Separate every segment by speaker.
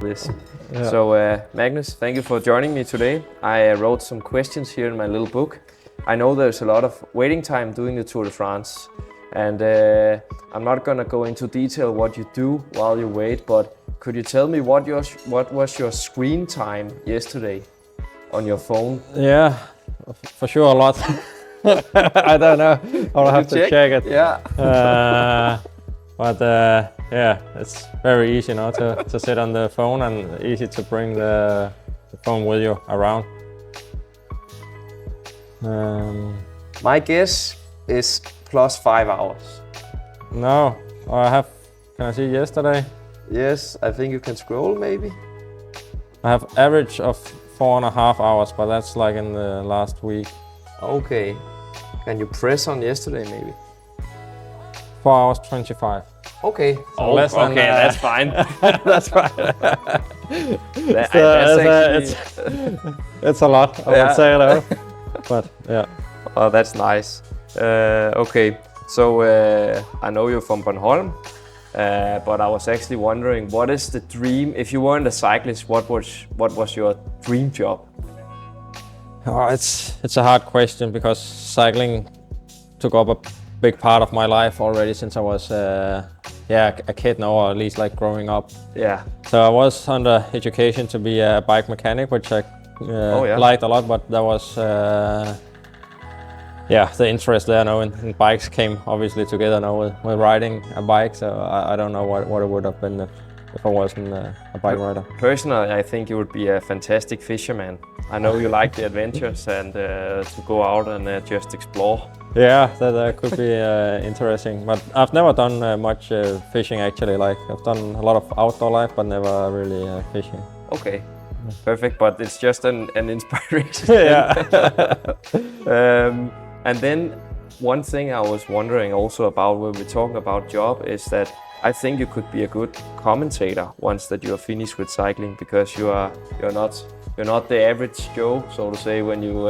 Speaker 1: this.
Speaker 2: Yeah.
Speaker 1: So Magnus, thank you for joining me today. I wrote some questions here in my little book. I know there's a lot of waiting time doing the Tour de France, and I'm not gonna go into detail what you do while you wait, but could you tell me what was your screen time yesterday on your phone?
Speaker 2: Yeah, for sure a lot. I don't know. I'll have to check it.
Speaker 1: Yeah.
Speaker 2: But yeah, it's very easy now to sit on the phone and easy to bring the phone with you around.
Speaker 1: My guess is plus 5 hours.
Speaker 2: No, can I see yesterday?
Speaker 1: Yes, I think you can scroll maybe.
Speaker 2: I have average of 4.5 hours, but that's like in the last week.
Speaker 1: Okay. Can you press on yesterday maybe?
Speaker 2: 4 hours 25.
Speaker 1: Okay.
Speaker 2: So less than,
Speaker 1: that's fine.
Speaker 2: That's fine. It's a lot, I would say though. But yeah.
Speaker 1: Oh, that's nice. Okay, so I know you're from Bornholm, but I was actually wondering, what is the dream? If you weren't a cyclist, what was your dream job?
Speaker 2: Oh, it's a hard question because cycling took up a big part of my life already since I was a kid now, or at least like growing up.
Speaker 1: Yeah.
Speaker 2: So I was under education to be a bike mechanic, which I liked a lot, but that was the interest there now in bikes came obviously together now with riding a bike. So I don't know what it would have been if I wasn't a bike rider.
Speaker 1: Personally, I think you would be a fantastic fisherman. I know you like the adventures and to go out and just explore.
Speaker 2: Yeah, that could be interesting. But I've never done much fishing actually. Like I've done a lot of outdoor life, but never really fishing.
Speaker 1: Okay, perfect. But it's just an inspiration.
Speaker 2: Yeah.
Speaker 1: And then one thing I was wondering also about when we're talking about job is that I think you could be a good commentator once that you are finished with cycling, because you're not the average Joe, so to say. When you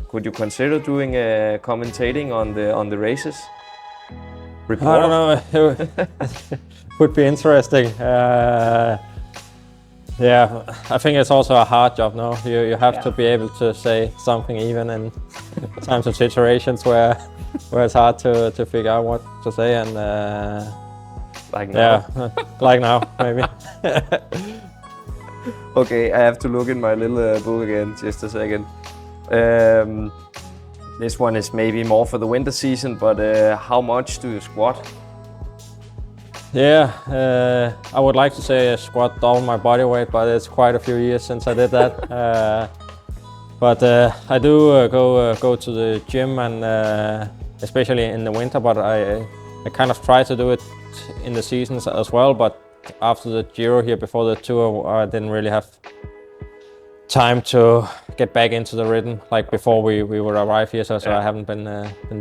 Speaker 1: could you consider doing commentating on the races? Report?
Speaker 2: I don't know. It would be interesting. Yeah, I think it's also a hard job now. You have to be able to say something even in times of situations where it's hard to figure out what to say, and
Speaker 1: like now.
Speaker 2: Yeah, like now maybe.
Speaker 1: Okay, I have to look in my little book again, just a second. This one is maybe more for the winter season, but how much do you squat?
Speaker 2: Yeah, I would like to say I squat double my body weight, but it's quite a few years since I did that. But I do go to the gym, and especially in the winter, but I kind of try to do it in the seasons as well. But after the Giro here, before the Tour, I didn't really have time to get back into the rhythm like before we would arrive here. So I haven't been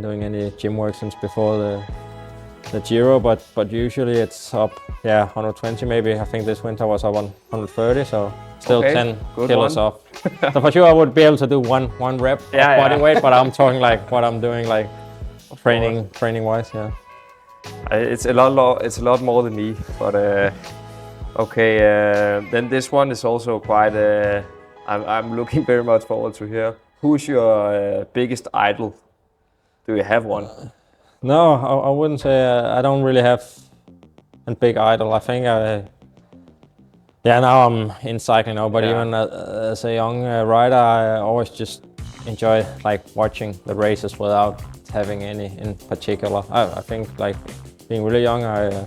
Speaker 2: doing any gym work since before the Giro, but usually it's up 120 maybe. I think this winter was up on 130, so still 10 kilos off. So for sure I would be able to do one rep of body weight, but I'm talking like what I'm doing like training wise. Yeah.
Speaker 1: It's a lot more than me, but okay. Then this one is also quite. I'm looking very much forward to hear. Who's your biggest idol? Do you have one?
Speaker 2: No, I wouldn't say. I don't really have a big idol. I think now I'm in cycling now, but even as a young rider, I always just enjoy like watching the races without having any in particular. I think like being really young, I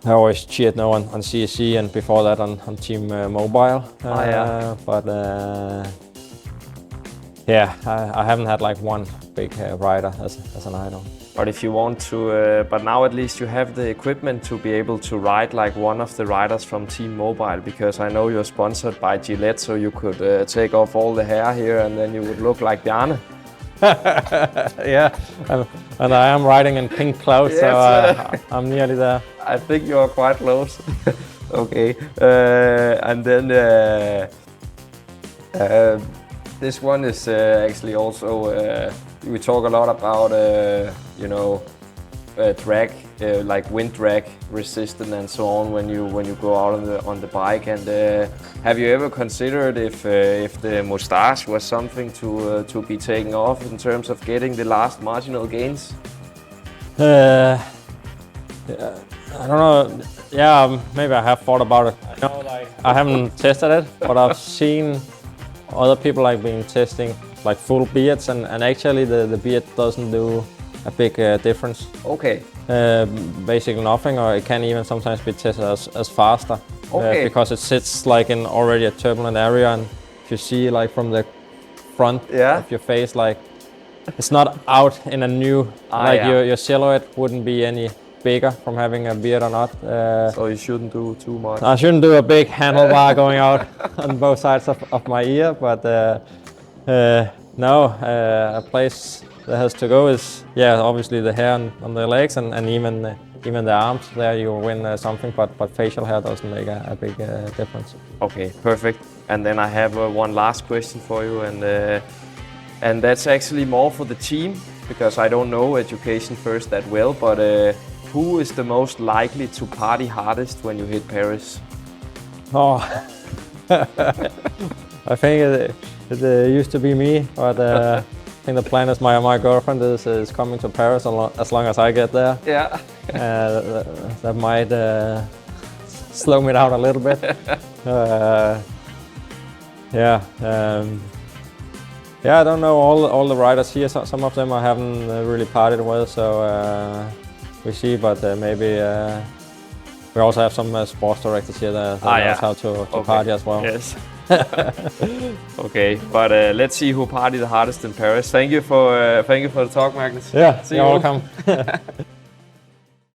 Speaker 2: always cheered now on CSC, and before that on Team Mobile. But I haven't had like one big rider as an idol.
Speaker 1: But if you want to, but now at least you have the equipment to be able to ride like one of the riders from Team Mobile, because I know you're sponsored by Gillette, so you could take off all the hair here and then you would look like Bjarne.
Speaker 2: Yeah, and I am riding in pink clothes, yes, so I'm nearly there.
Speaker 1: I think you are quite close. Okay, and then this one is actually also we talk a lot about track like wind drag resistant and so on when you go out on the bike. And have you ever considered if the moustache was something to be taken off in terms of getting the last marginal gains?
Speaker 2: Yeah, I don't know. Yeah, maybe I have thought about it. I know, like, I haven't tested it, but I've seen other people like being testing like full beards, and actually the beard doesn't do a big difference.
Speaker 1: Okay.
Speaker 2: Basically nothing, or it can even sometimes be tested as faster.
Speaker 1: Okay.
Speaker 2: Because it sits like in already a turbulent area, and if you see like from the front of your face, like it's not out in a new, your silhouette wouldn't be any bigger from having a beard or not.
Speaker 1: So you shouldn't do too much.
Speaker 2: I shouldn't do a big handlebar going out on both sides of my ear, but no, a place that has to go is, obviously the hair on the legs and even the arms. There you win something, but facial hair doesn't make a big difference.
Speaker 1: Okay, perfect. And then I have one last question for you, and that's actually more for the team, because I don't know education first that well, but who is the most likely to party hardest when you hit Paris?
Speaker 2: Oh, I think it used to be me, but I think the plan is my girlfriend is coming to Paris as long as I get there.
Speaker 1: Yeah.
Speaker 2: That might slow me down a little bit. I don't know all the riders here. Some of them I haven't really partied with, so we see. But maybe we also have some sports directors here that knows how to party as well.
Speaker 1: Yes. Okay, but let's see who partied the hardest in Paris. Thank you for the talk, Magnus.
Speaker 2: Yeah,
Speaker 1: see
Speaker 2: you're
Speaker 1: you.
Speaker 2: welcome.